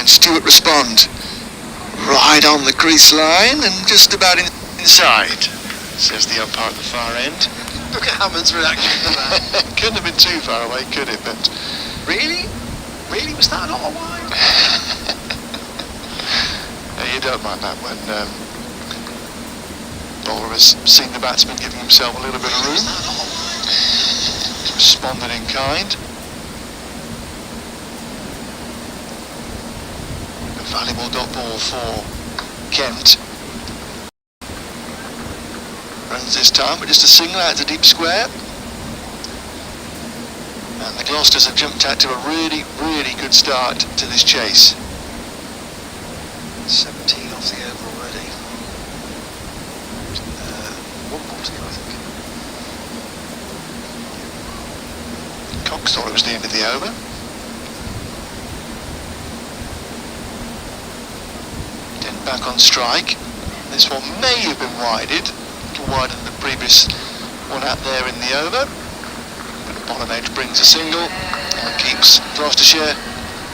did Stewart respond? Right on the crease line and just about inside, says the umpire at the far end. Look at Hammond's reaction to that. Couldn't have been too far away, could it? But really? Really? Was that not a wide? You don't mind that when bowler has seen the batsman giving himself a little bit of room. Responded in kind. A valuable dot ball for Kent. Runs this time, but just a single out to deep square. And the Gloucesters have jumped out to a really, really good start to this chase. 17 off the over already. 1 more to go, I think. Cox thought it was the end of the over. Then back on strike. This one may have been wided, a little wider than the previous one out there in the over. But the bottom edge brings a single and keeps GloucesterSHIRE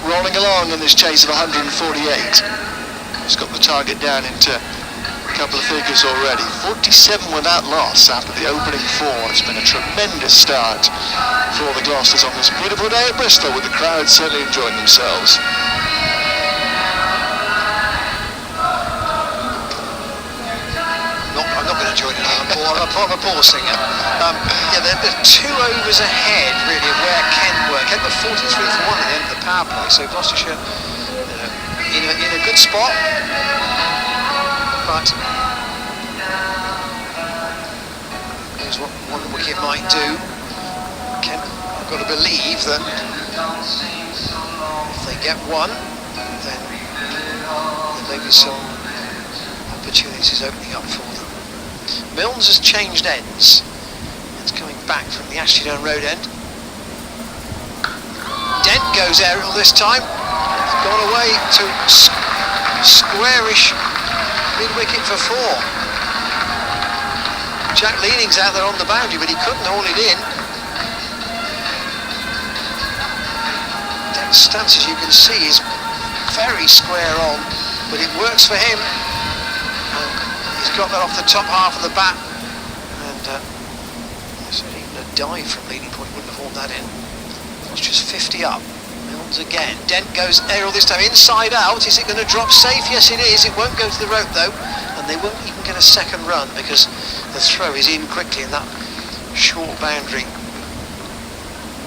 rolling along in this chase of 148. He's got the target down into a couple of figures already. 47 without loss after the opening 4. It's been a tremendous start for the Gloucesters on this beautiful day at Bristol, with the crowd certainly enjoying themselves. I'm not going to join in on the ball. I'm a ball singer. Yeah, they're 2 overs ahead, really, of where Kent were. Kent were 43 for 1 at the end of the power play, so GloucesterSHIRE in a good spot, but here's what 1 wicket might do. Kent, I've got to believe that if they get 1, then there may be some opportunities opening up for them. Milnes has changed ends. It's coming back from the Ashton Road end. Dent goes aerial this time. Gone away to squarish mid-wicket for 4. Jack Leaning's out there on the boundary, but he couldn't hold it in. Dent's stance, as you can see, is very square on, but it works for him. He's got that off the top half of the bat, and so even a dive from leading point wouldn't have hauled that in. It's just 50 up. Again, Dent goes aerial this time, inside out. Is it going to drop safe? Yes, it is. It won't go to the rope though, and they won't even get a second run because the throw is in quickly, and that short boundary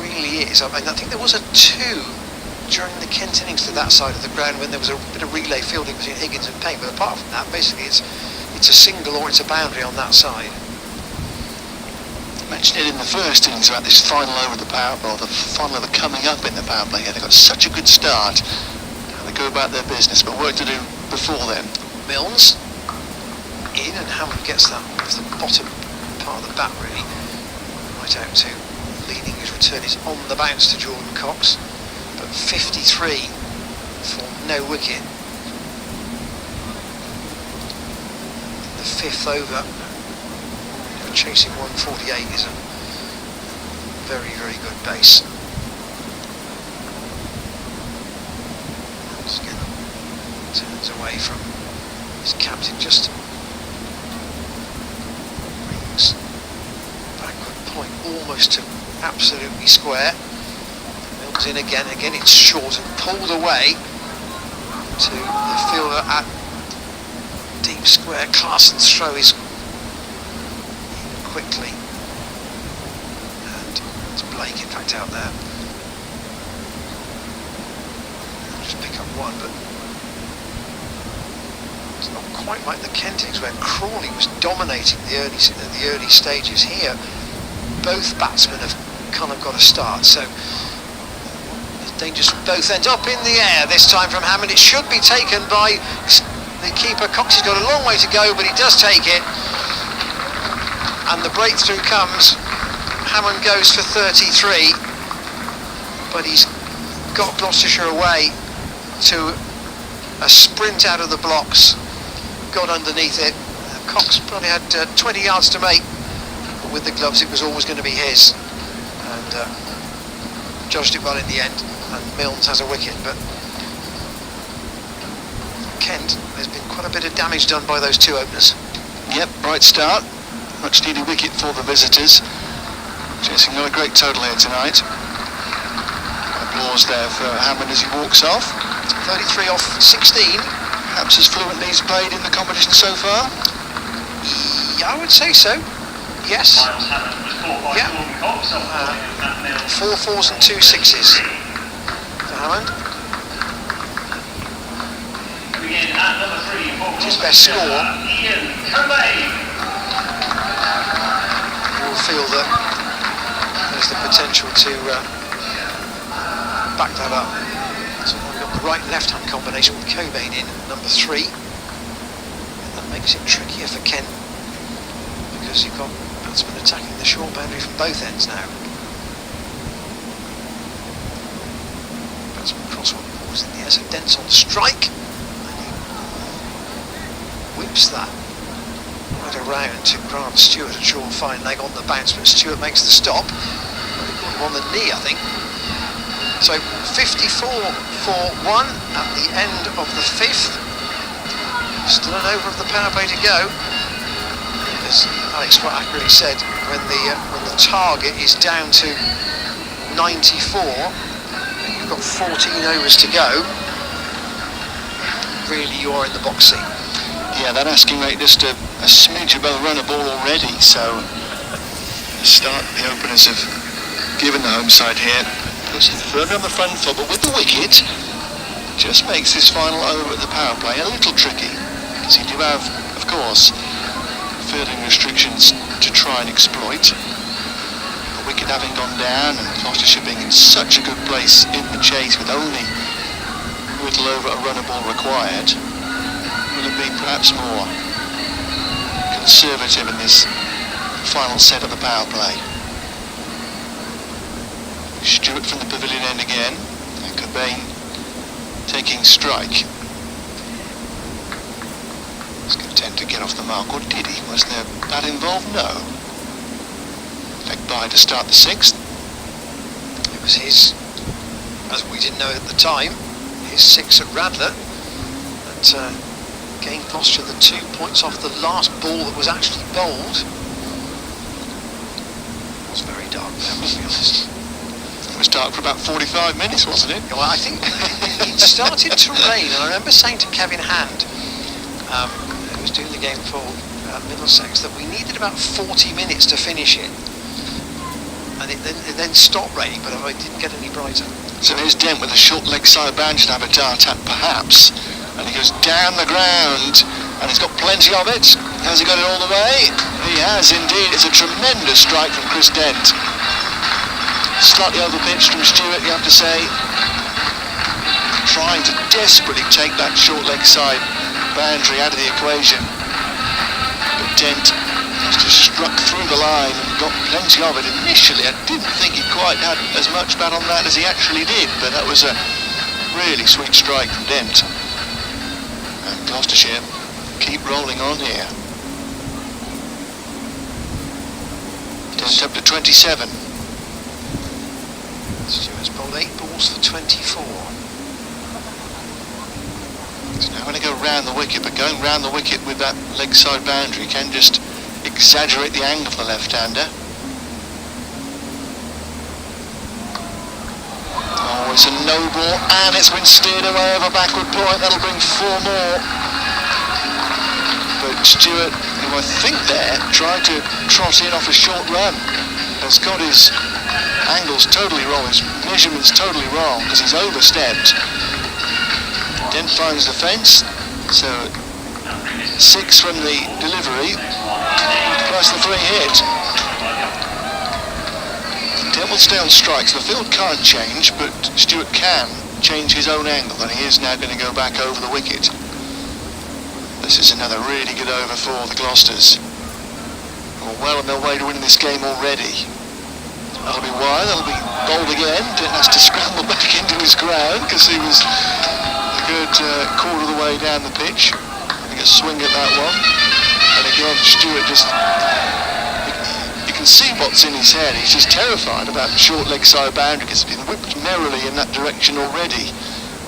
really is. I mean, I think there was a 2 during the Kent innings to that side of the ground when there was a bit of relay fielding between Higgins and Payne, but apart from that, basically it's a single or it's a boundary on that side. Mentioned it in the first innings about this final over the power play, or the final over coming up in the power play. Yeah, they got such a good start. They go about their business, but work to do before then. Milnes in, and Hammond gets that off the bottom part of the bat, really. Right out to Leaning. His return is on the bounce to Jordan Cox, but 53 for no wicket. The 5th over. Chasing 148 is a very, very good base. Again, turns away from his captain, just brings backward point almost to absolutely square. Milnes in again, it's short and pulled away to the fielder at deep square. Claessen's throw is quickly, and it's Blake in fact out there. Just pick up 1, but it's not quite like the Kent innings where Crawley was dominating the early stages. Here both batsmen have kind of got a start, so it's dangerous from both ends. Up in the air this time from Hammond. It should be taken by the keeper. Cox has got a long way to go, but he does take it. And the breakthrough comes. Hammond goes for 33, but he's got GloucesterSHIRE away to a sprint out of the blocks, got underneath it. Cox probably had 20 yards to make, but with the gloves it was always going to be his, and judged it well in the end, and Milnes has a wicket. But Kent. There's been quite a bit of damage done by those two openers. Yep, right start. Much needed wicket for the visitors. Chasing not a great total here tonight. Applause there for Hammond as he walks off. 33 off 16. Perhaps as fluently as played in the competition so far. Yeah, I would say so. Yes. Yeah. 4 4s and 2 6s for Hammond. His best score. You'll feel that there's the potential to back that up. So we've got the right and left hand combination with Cobain in number 3. And that makes it trickier for Kent because you've got batsmen attacking the short boundary from both ends now. Batsman crosswind balls in the air, so Dent's on strike. Whips that right around to grant Stewart a short fine leg on the bounce, but Stewart makes the stop. Got him on the knee, I think. So 54 for 1 at the end of the 5th. Still an over of the power play to go. As Alex quite accurately said, when the target is down to 94 and you've got 14 overs to go, really you are in the box seat. Yeah, that asking rate just a smidge above run a ball already, so the start the openers have given the home side here. Puts it further on the front foot, but with the wicket, just makes this final over at the power play a little tricky, because you do have, of course, fielding restrictions to try and exploit. The wicket having gone down and Gloucestershire being in such a good place in the chase with only a little over a run a ball required, will be perhaps more conservative in this final set of the power play. Stewart from the pavilion end again, and Cobain taking strike. Was content to get off the mark, or did he? Was there that involved? No. Leg by to start the 6th. It was his, as we didn't know at the time, his 6 at Radler that gained Gloucester the 2 points off the last ball that was actually bowled. It was very dark there, to be honest. It was dark for about 45 minutes, wasn't it? Well, I think it started to rain, and I remember saying to Kevin Hand, who was doing the game for Middlesex, that we needed about 40 minutes to finish it. And it then stopped raining, but it didn't get any brighter. So here's Dent with a short leg side boundary to have a dart at, perhaps. And he goes down the ground, and he's got plenty of it. Has he got it all the way? He has indeed. It's a tremendous strike from Chris Dent. Slightly overpitched from Stewart, you have to say. Trying to desperately take that short leg side boundary out of the equation. But Dent has just struck through the line and got plenty of it. Initially, I didn't think he quite had as much bat on that as he actually did, but that was a really sweet strike from Dent. And Gloucestershire keep rolling on here. Dent up to 27. Stewart's bowled 8 balls for 24. He's now going to go round the wicket, but going round the wicket with that leg side boundary can just exaggerate the angle for the left-hander. Oh, it's a no ball, and it's been steered away over backward point. That'll bring 4 more. But Stewart, who I think there tried to trot in off a short run, has got his angles totally wrong, his measurements totally wrong, because he's overstepped. Dent finds the fence, so 6 from the delivery, plus the 3 hit. Dent will stay on strikes. The field can't change, but Stewart can change his own angle, and he is now going to go back over the wicket. This is another really good over for the Gloucesters, who are well on their way to winning this game already. That'll be wide, that'll be bowled again. Dent has to scramble back into his ground because he was a good quarter of the way down the pitch. Having a swing at that one. And again, Stewart just, you can see what's in his head. He's just terrified about the short leg side boundary because he's been whipped merrily in that direction already.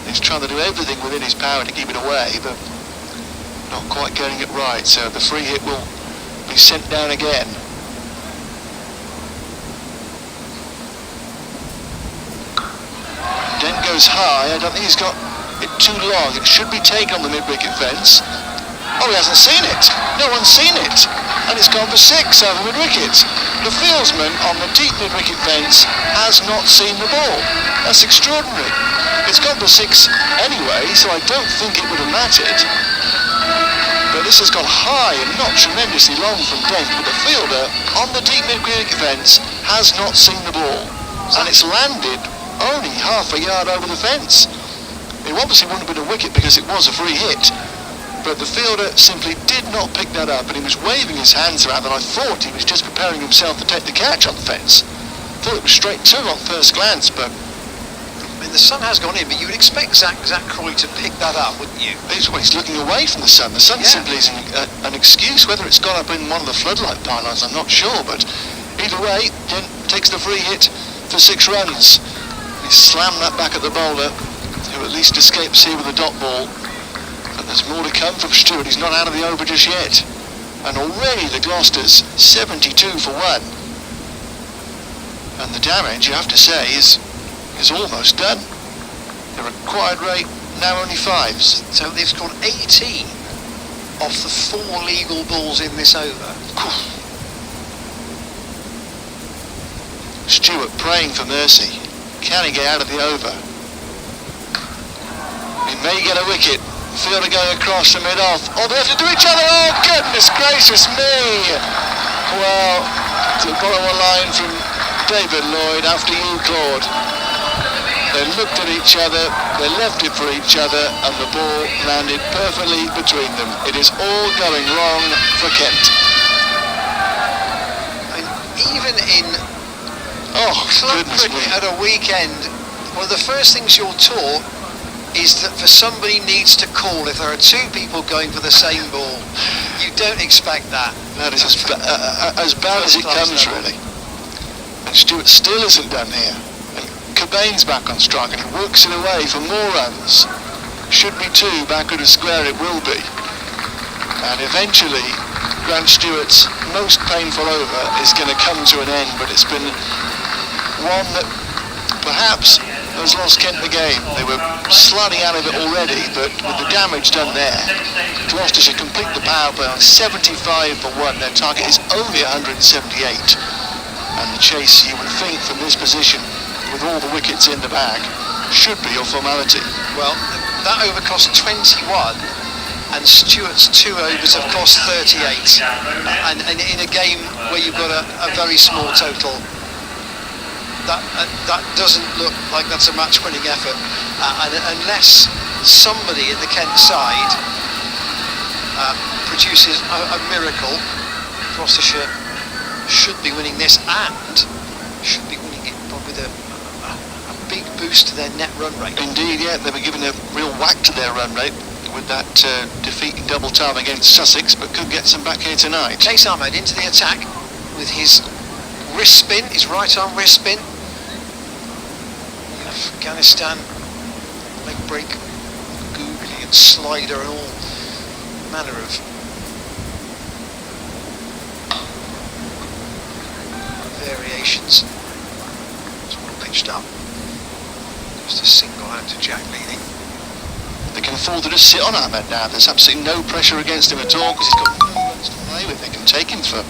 He He's trying to do everything within his power to keep it away, but not quite getting it right. So the free hit will be sent down again. Dent goes high. I don't think he's got it too long. It should be taken on the mid-wicket fence. Oh, he hasn't seen it. No one's seen it. And it's gone for 6 over mid-wicket. The fieldsman on the deep mid-wicket fence has not seen the ball. That's extraordinary. It's gone for 6 anyway, so I don't think it would have mattered. But this has gone high and not tremendously long from Dent, but the fielder on the deep mid-wicket fence has not seen the ball. And it's landed only half a yard over the fence. It obviously wouldn't have been a wicket because it was a free hit. But the fielder simply did not pick that up, and he was waving his hands around, and I thought he was just preparing himself to take the catch on the fence. Thought it was straight 2 on first glance, but I mean, the sun has gone in, but you would expect Zach Crawley to pick that up, wouldn't you? he's looking away from the sun. The sun simply is an excuse. Whether it's gone up in one of the floodlight pylons, I'm not sure, but either way, Dent takes the free hit for 6 runs. He slammed that back at the bowler, who at least escapes here with a dot ball. But there's more to come from Stewart. He's not out of the over just yet. And already the Gloucesters 72 for 1. And the damage, you have to say, is almost done. The required rate now only 5s. So they've scored 18 off the 4 legal balls in this over. Stewart praying for mercy. Can he get out of the over? He may get a wicket. Fielder going across the mid-off. Oh, they have to do each other. Oh, goodness gracious me. Well, to borrow a line from David Lloyd, after you, Claude. They looked at each other, they left it for each other, and the ball landed perfectly between them. It is all going wrong for Kent. And even in club cricket at a weekend, one of the first things you're taught is that for somebody needs to call if there are 2 people going for the same ball. You don't expect that. That is as bad as it comes, really. And Stewart still isn't done here. And Cobain's back on strike, and he works it away for more runs. Should be 2, backward of square it will be. And eventually, Grant Stewart's most painful over is going to come to an end, but it's been one that perhaps has lost Kent the game. They were sliding out of it already, but with the damage done there, Gloucester should complete the power play on 75 for 1. Their target is only 178. And the chase, you would think, from this position, with all the wickets in the bag, should be a formality. Well, that over cost 21, and Stewart's 2 overs have cost 38. And in a game where you've got a very small total, that doesn't look like that's a match-winning effort, and unless somebody in the Kent side produces a miracle, Gloucestershire should be winning this, and should be winning it with a big boost to their net run rate. Indeed, yeah, they were given a real whack to their run rate with that defeat in double time against Sussex, but could get some back here tonight. Chase Ahmed into the attack with his wrist spin, his right arm wrist spin. Afghanistan leg break, googly and slider and all manner of variations. It's well pitched up. Just a single out to Jack leading. They can afford to just sit on Ahmed now. There's absolutely no pressure against him at all because he's got no runs to play with. They can take him for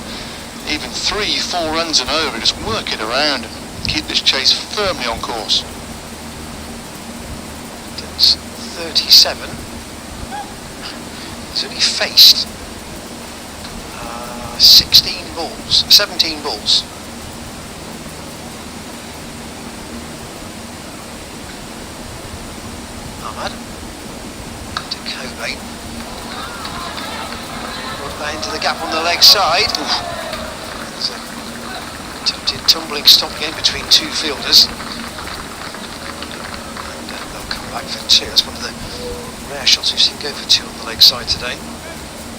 even 3-4 runs and over, just work it around and keep this chase firmly on course. 37. He's only faced 17 balls. Ahmad to Cobain. Put that into the gap on the leg side. There's a attempted tumbling stop again between 2 fielders. Back for 2. That's one of the rare shots we've seen go for 2 on the leg side today.